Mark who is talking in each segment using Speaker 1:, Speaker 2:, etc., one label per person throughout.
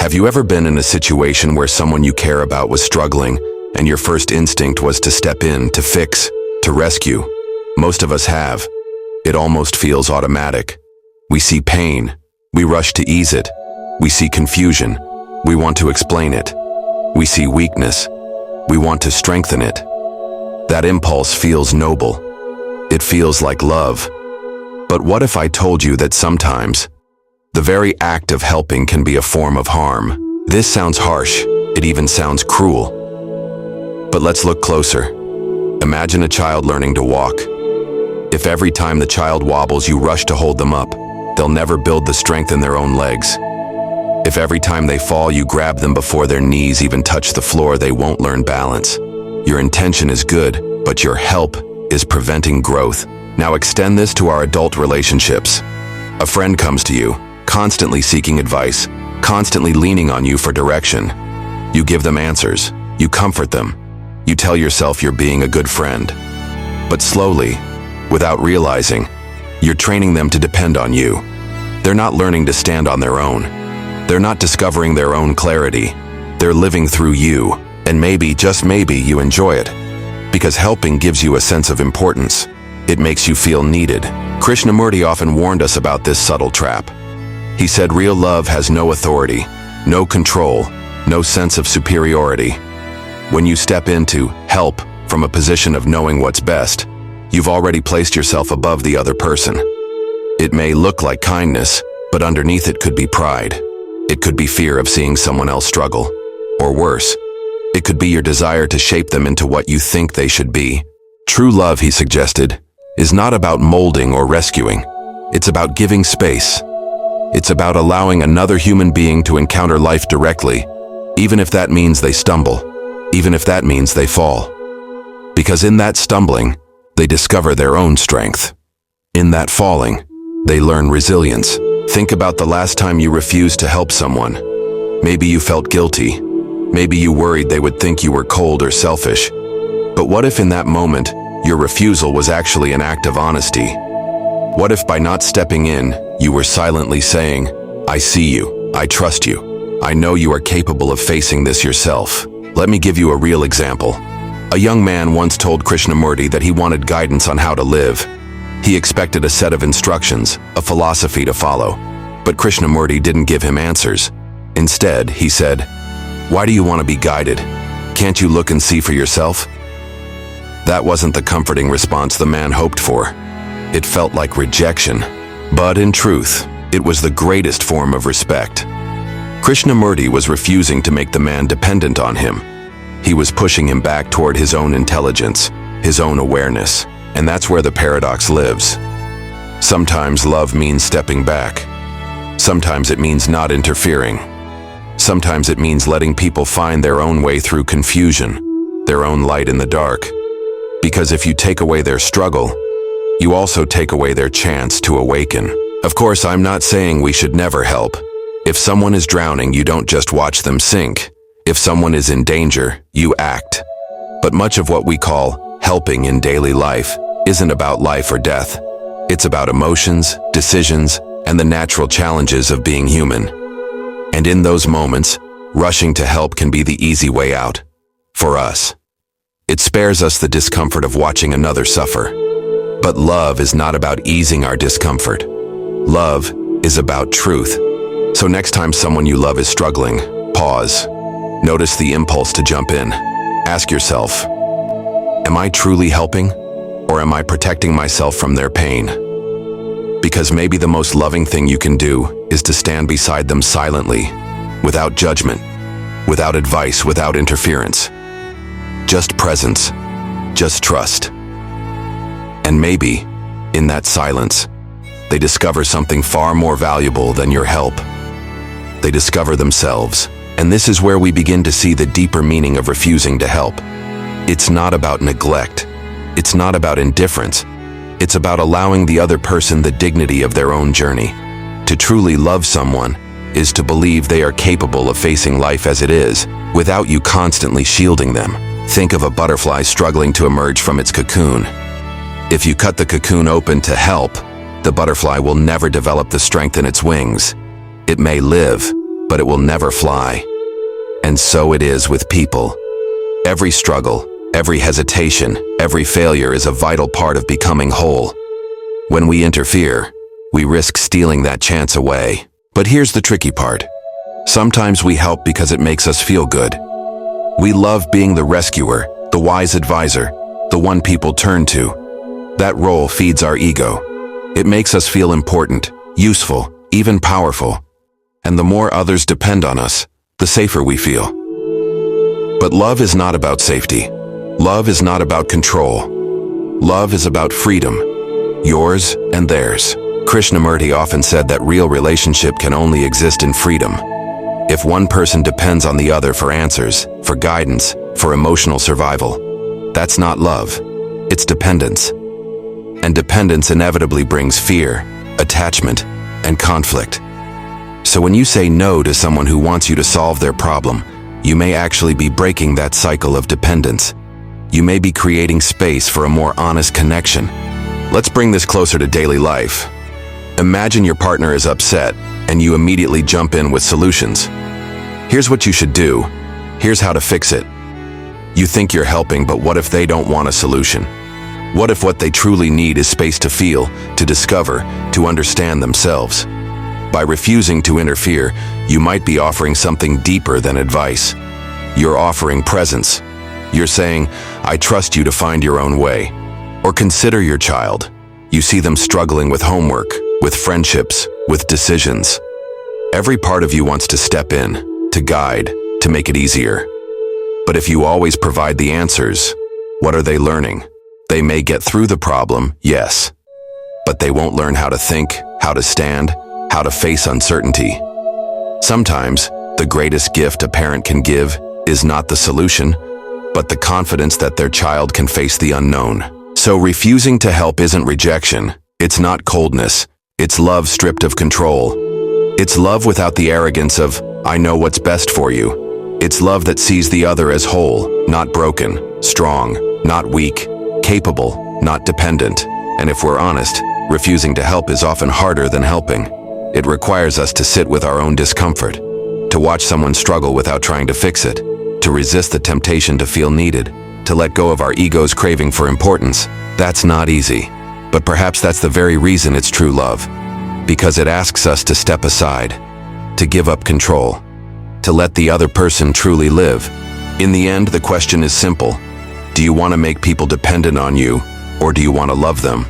Speaker 1: Have you ever been in a situation where someone you care about was struggling, and your first instinct was to step in, to fix, to rescue? Most of us have. It almost feels automatic. We see pain. We rush to ease it. We see confusion. We want to explain it. We see weakness. We want to strengthen it. That impulse feels noble. It feels like love. But what if I told you that sometimes the very act of helping can be a form of harm? This sounds harsh. It even sounds cruel. But let's look closer. Imagine a child learning to walk. If every time the child wobbles you rush to hold them up, they'll never build the strength in their own legs. If every time they fall you grab them before their knees even touch the floor, they won't learn balance. Your intention is good, but your help is preventing growth. Now extend this to our adult relationships. A friend comes to you, constantly seeking advice, constantly leaning on you for direction. You give them answers. You comfort them. You tell yourself you're being a good friend. But slowly, without realizing, you're training them to depend on you. They're not learning to stand on their own. They're not discovering their own clarity. They're living through you, and maybe, just maybe, you enjoy it. Because helping gives you a sense of importance. It makes you feel needed. Krishnamurti often warned us about this subtle trap. He said real love has no authority, no control, no sense of superiority. When you step in to help from a position of knowing what's best, you've already placed yourself above the other person. It may look like kindness, but underneath it could be pride. It could be fear of seeing someone else struggle. Or worse, it could be your desire to shape them into what you think they should be. True love, he suggested, is not about molding or rescuing. It's about giving space. It's about allowing another human being to encounter life directly, even if that means they stumble, even if that means they fall. Because in that stumbling, they discover their own strength. In that falling, they learn resilience. Think about the last time you refused to help someone. Maybe you felt guilty. Maybe you worried they would think you were cold or selfish. But what if in that moment, your refusal was actually an act of honesty? What if by not stepping in, you were silently saying, I see you, I trust you, I know you are capable of facing this yourself. Let me give you a real example. A young man once told Krishnamurti that he wanted guidance on how to live. He expected a set of instructions, a philosophy to follow. But Krishnamurti didn't give him answers. Instead, he said, "Why do you want to be guided? Can't you look and see for yourself?" That wasn't the comforting response the man hoped for. It felt like rejection. But in truth, it was the greatest form of respect. Krishnamurti was refusing to make the man dependent on him. He was pushing him back toward his own intelligence, his own awareness. And that's where the paradox lives. Sometimes love means stepping back. Sometimes it means not interfering. Sometimes it means letting people find their own way through confusion, their own light in the dark. Because if you take away their struggle, you also take away their chance to awaken. Of course, I'm not saying we should never help. If someone is drowning, you don't just watch them sink. If someone is in danger, you act. But much of what we call helping in daily life isn't about life or death. It's about emotions, decisions, and the natural challenges of being human. And in those moments, rushing to help can be the easy way out. For us. It spares us the discomfort of watching another suffer. But love is not about easing our discomfort. Love is about truth. So next time someone you love is struggling, pause. Notice the impulse to jump in. Ask yourself, am I truly helping? Or am I protecting myself from their pain? Because maybe the most loving thing you can do is to stand beside them silently, without judgment, without advice, without interference. Just presence, just trust. And maybe, in that silence, they discover something far more valuable than your help. They discover themselves, and this is where we begin to see the deeper meaning of refusing to help. It's not about neglect. It's not about indifference. It's about allowing the other person the dignity of their own journey. To truly love someone is to believe they are capable of facing life as it is, without you constantly shielding them. Think of a butterfly struggling to emerge from its cocoon. If you cut the cocoon open to help, the butterfly will never develop the strength in its wings. It may live, but it will never fly. And so it is with people. Every struggle, every hesitation, every failure is a vital part of becoming whole. When we interfere, we risk stealing that chance away. But here's the tricky part. Sometimes we help because it makes us feel good. We love being the rescuer, the wise advisor, the one people turn to. That role feeds our ego. It makes us feel important, useful, even powerful. And the more others depend on us, the safer we feel. But love is not about safety. Love is not about control. Love is about freedom, yours and theirs. Krishnamurti often said that real relationship can only exist in freedom. If one person depends on the other for answers, for guidance, for emotional survival, that's not love. It's dependence. And dependence inevitably brings fear, attachment, and conflict. So when you say no to someone who wants you to solve their problem, you may actually be breaking that cycle of dependence. You may be creating space for a more honest connection. Let's bring this closer to daily life. Imagine your partner is upset, and you immediately jump in with solutions. Here's what you should do. Here's how to fix it. You think you're helping, but what if they don't want a solution? What if what they truly need is space to feel, to discover, to understand themselves? By refusing to interfere, you might be offering something deeper than advice. You're offering presence. You're saying, I trust you to find your own way. Or consider your child. You see them struggling with homework, with friendships, with decisions. Every part of you wants to step in, to guide, to make it easier. But if you always provide the answers, what are they learning? They may get through the problem, yes, but they won't learn how to think, how to stand, how to face uncertainty. Sometimes, the greatest gift a parent can give is not the solution, but the confidence that their child can face the unknown. So refusing to help isn't rejection. It's not coldness. It's love stripped of control. It's love without the arrogance of, I know what's best for you. It's love that sees the other as whole, not broken, strong, not weak, capable, not dependent. And if we're honest, refusing to help is often harder than helping. It requires us to sit with our own discomfort, to watch someone struggle without trying to fix it, to resist the temptation to feel needed, to let go of our ego's craving for importance. That's not easy, but perhaps that's the very reason it's true love, because it asks us to step aside, to give up control, to let the other person truly live. In the end, the question is simple. Do you want to make people dependent on you, or do you want to love them?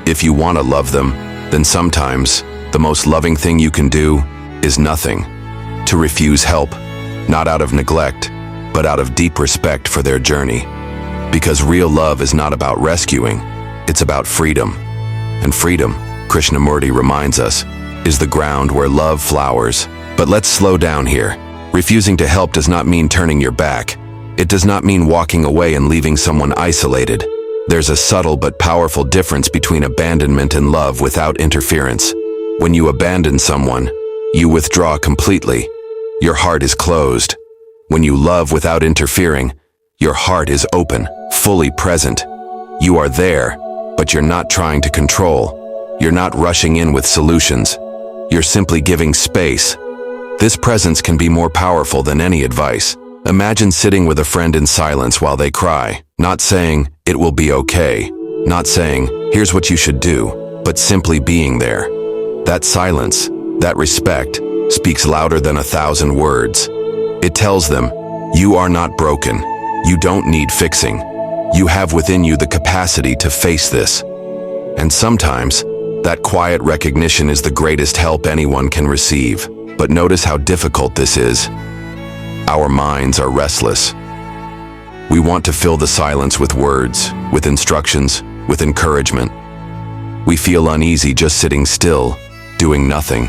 Speaker 1: If you want to love them, then sometimes the most loving thing you can do is nothing. To refuse help, not out of neglect, but out of deep respect for their journey. Because real love is not about rescuing, it's about freedom. And freedom, Krishnamurti reminds us, is the ground where love flowers. But let's slow down here. Refusing to help does not mean turning your back. It does not mean walking away and leaving someone isolated. There's a subtle but powerful difference between abandonment and love without interference. When you abandon someone, you withdraw completely. Your heart is closed. When you love without interfering, your heart is open, fully present. You are there, but you're not trying to control. You're not rushing in with solutions. You're simply giving space. This presence can be more powerful than any advice. Imagine sitting with a friend in silence while they cry, not saying, it will be okay, not saying, here's what you should do, but simply being there. That silence, that respect, speaks louder than 1,000 words. It tells them, you are not broken. You don't need fixing. You have within you the capacity to face this. And sometimes, that quiet recognition is the greatest help anyone can receive. But notice how difficult this is. Our minds are restless. We want to fill the silence with words, with instructions, with encouragement. We feel uneasy just sitting still, doing nothing.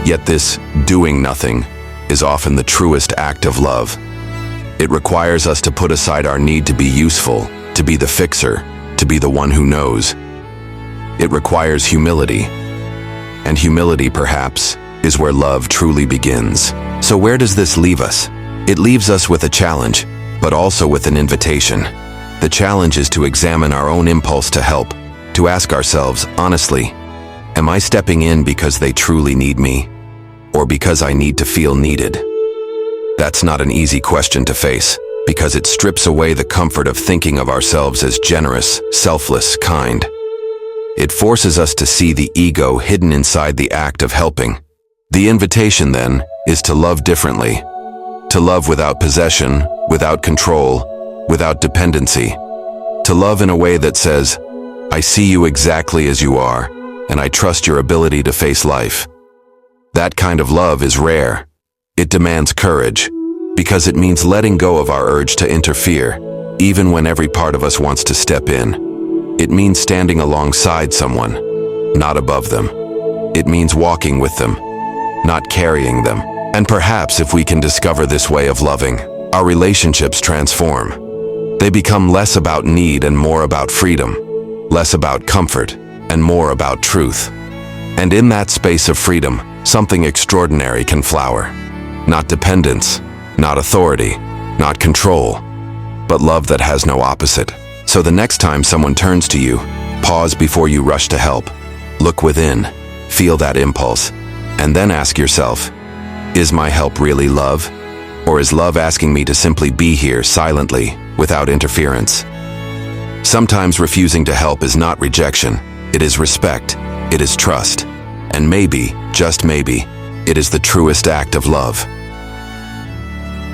Speaker 1: Yet this doing nothing is often the truest act of love. It requires us to put aside our need to be useful, to be the fixer, to be the one who knows. It requires humility. And humility, perhaps, is where love truly begins. So where does this leave us? It leaves us with a challenge, but also with an invitation. The challenge is to examine our own impulse to help, to ask ourselves, honestly, Am I stepping in because they truly need me, or because I need to feel needed? That's not an easy question to face, because it strips away the comfort of thinking of ourselves as generous, selfless, kind. It forces us to see the ego hidden inside the act of helping. The invitation, then, is to love differently. To love without possession, without control, without dependency. To love in a way that says, I see you exactly as you are, and I trust your ability to face life. That kind of love is rare. It demands courage, because it means letting go of our urge to interfere, even when every part of us wants to step in. It means standing alongside someone, not above them. It means walking with them, not carrying them. And perhaps if we can discover this way of loving, our relationships transform. They become less about need and more about freedom, less about comfort and more about truth. And in that space of freedom, something extraordinary can flower. Not dependence, not authority, not control, but love that has no opposite. So the next time someone turns to you, pause before you rush to help. Look within, feel that impulse, and then ask yourself, is my help really love? Or is love asking me to simply be here silently, without interference? Sometimes refusing to help is not rejection, it is respect, it is trust, and maybe, just maybe, it is the truest act of love.